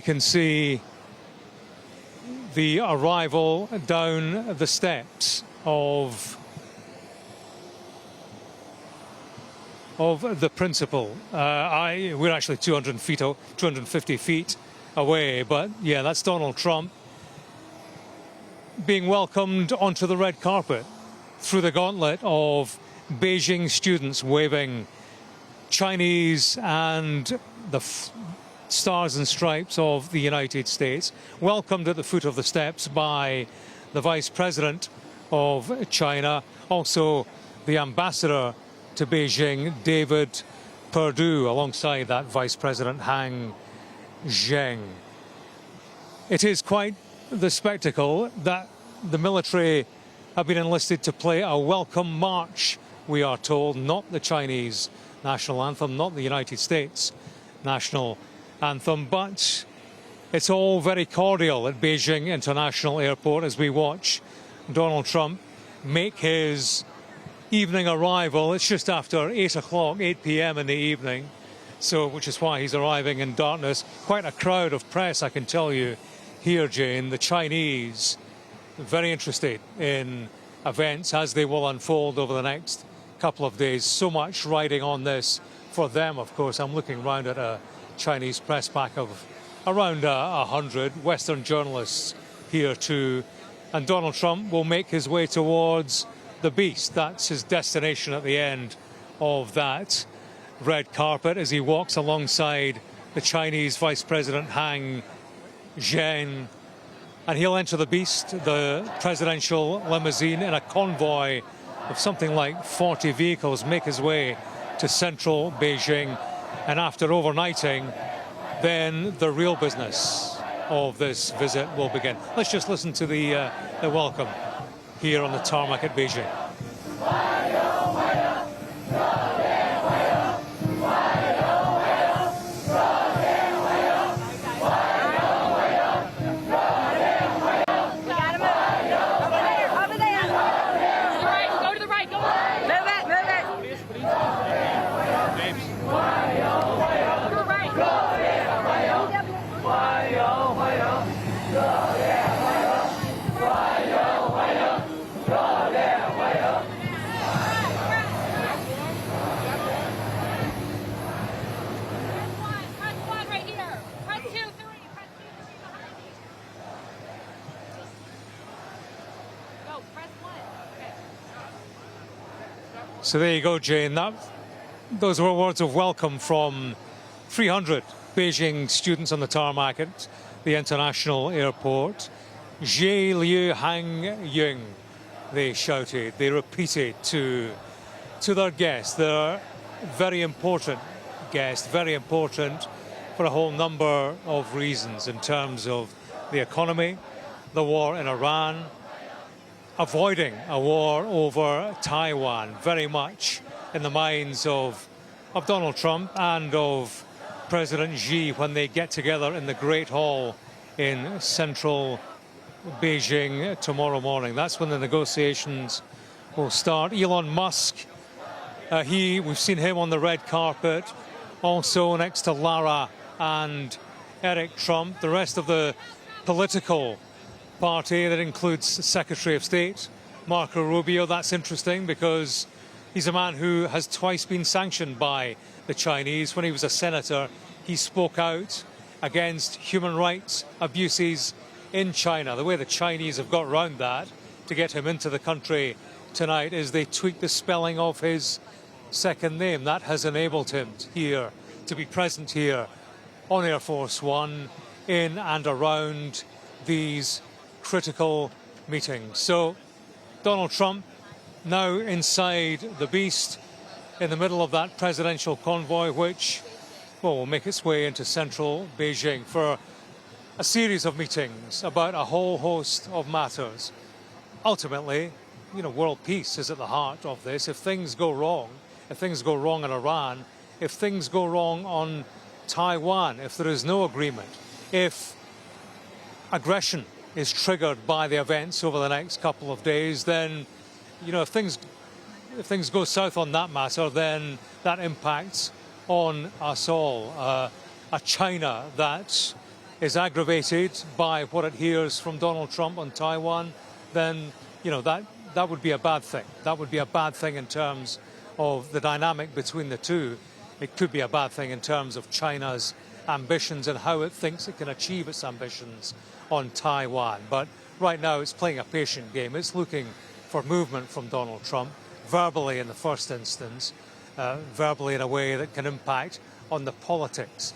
You can see the arrival down the steps of the principal. We're actually 250 feet away, but yeah, that's Donald Trump being welcomed onto the red carpet through the gauntlet of Beijing students waving Chinese and the stars and stripes of the United States, welcomed at the foot of the steps by the Vice President of China, also the ambassador to Beijing, David Perdue, alongside that Vice President Han Zheng. It is quite the spectacle that the military have been enlisted to play a welcome march, we are told, not the Chinese national anthem, not the United States national anthem, but it's all very cordial at Beijing International Airport as we watch Donald Trump make his evening arrival. It's just after 8 o'clock, 8 p.m. in the evening, so which is why he's arriving in darkness. Quite a crowd of press, I can tell you, here, Jane. The Chinese very interested in events as they will unfold over the next couple of days. So much riding on this for them, of course. I'm looking around at a Chinese press pack of around 100 Western journalists here too. And Donald Trump will make his way towards the Beast. That's his destination at the end of that red carpet as he walks alongside the Chinese Vice President Han Zheng. And he'll enter the Beast, the presidential limousine, in a convoy of something like 40 vehicles, make his way to central Beijing. And after overnighting, then the real business of this visit will begin. Let's just listen to the welcome here on the tarmac at Beijing. So there you go, Jane. Those were words of welcome from 300 Beijing students on the tarmac at the international airport. Zhe Liu Hang Ying, they shouted, they repeated to their guest, their very important guest, very important for a whole number of reasons in terms of the economy, the war in Iran, avoiding a war over Taiwan, very much in the minds of Donald Trump and of President Xi when they get together in the Great Hall in central Beijing tomorrow morning. That's when the negotiations will start. Elon Musk, we've seen him on the red carpet, also next to Lara and Eric Trump. The rest of the political party, that includes Secretary of State Marco Rubio. That's interesting because he's a man who has twice been sanctioned by the Chinese. When he was a senator, he spoke out against human rights abuses in China. The way the Chinese have got around that to get him into the country tonight is they tweaked the spelling of his second name. That has enabled him here to be present here on Air Force One in and around these critical meetings. So Donald Trump now inside the Beast in the middle of that presidential convoy, which will make its way into central Beijing for a series of meetings about a whole host of matters. Ultimately, world peace is at the heart of this. If things go wrong in Iran, if things go wrong on Taiwan, if there is no agreement, if aggression is triggered by the events over the next couple of days, then, if things go south on that matter, then that impacts on us all. A China that is aggravated by what it hears from Donald Trump on Taiwan, then, you know, that would be a bad thing. That would be a bad thing in terms of the dynamic between the two. It could be a bad thing in terms of China's ambitions and how it thinks it can achieve its ambitions on Taiwan. But right now it's playing a patient game. It's looking for movement from Donald Trump, verbally in the first instance, verbally in a way that can impact on the politics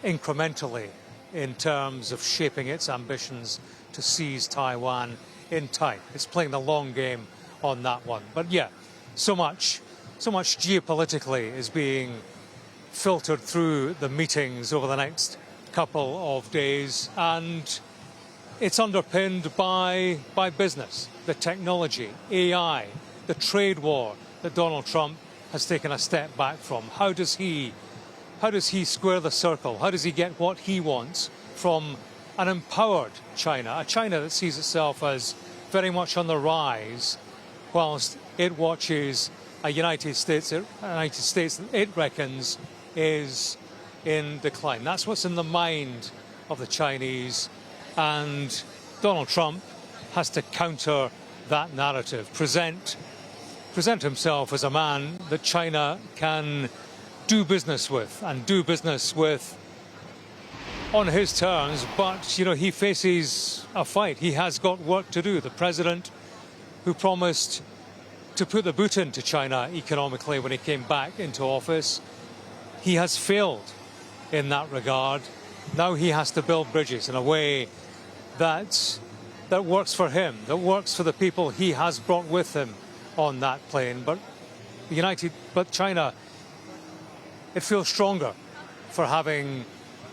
incrementally in terms of shaping its ambitions to seize Taiwan in time. It's playing the long game on that one. But yeah, so much geopolitically is being filtered through the meetings over the next couple of days, and it's underpinned by business, the technology, AI, the trade war that Donald Trump has taken a step back from. How does he square the circle? How does he get what he wants from an empowered China, a China that sees itself as very much on the rise, whilst it watches a United States that it reckons is in decline? That's what's in the mind of the Chinese, and Donald Trump has to counter that narrative, present himself as a man that China can do business with, and do business with on his terms. But, you know, he faces a fight. He has got work to do. The president who promised to put the boot into China economically when he came back into office, he has failed in that regard. Now he has to build bridges in a way that works for him, that works for the people he has brought with him on that plane. But China, it feels stronger for having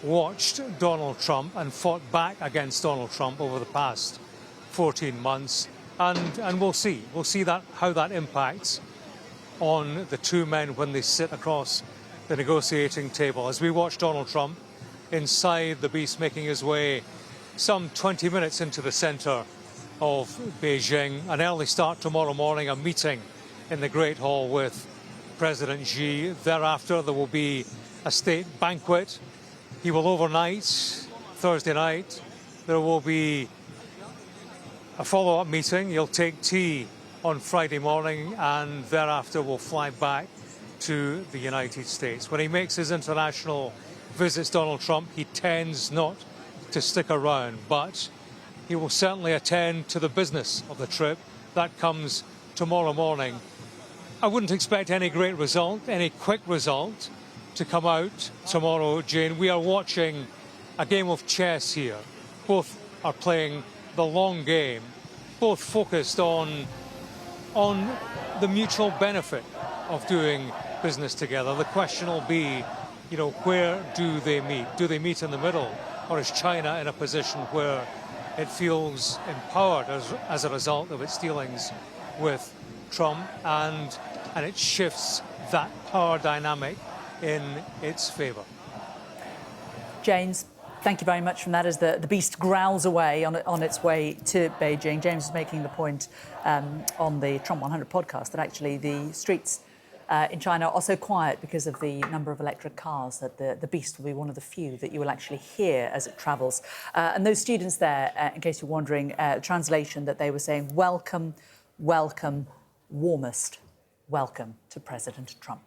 watched Donald Trump and fought back against Donald Trump over the past 14 months. And we'll see how that impacts on the two men when they sit across the negotiating table. As we watch Donald Trump inside the beast, making his way some 20 minutes into the centre of Beijing. An early start tomorrow morning, a meeting in the Great Hall with President Xi. Thereafter, there will be a state banquet. He will overnight Thursday night. There will be a follow-up meeting. He'll take tea on Friday morning, and thereafter will fly back to the United States. When he makes his international visits, Donald Trump, he tends not to stick around, but he will certainly attend to the business of the trip. That comes tomorrow morning. I wouldn't expect any great result, any quick result to come out tomorrow, Jane. We are watching a game of chess here. Both are playing the long game, both focused on the mutual benefit of doing business together. The question will be, you know, where do they meet? Do they meet in the middle, or is China in a position where it feels empowered as a result of its dealings with Trump, and it shifts that power dynamic in its favour? James, thank you very much from that as the beast growls away on its way to Beijing. James is making the point on the Trump 100 podcast that actually the streets in China are so quiet because of the number of electric cars that the beast will be one of the few that you will actually hear as it travels. And those students there, in case you're wondering, translation that they were saying, welcome, welcome, warmest welcome to President Trump.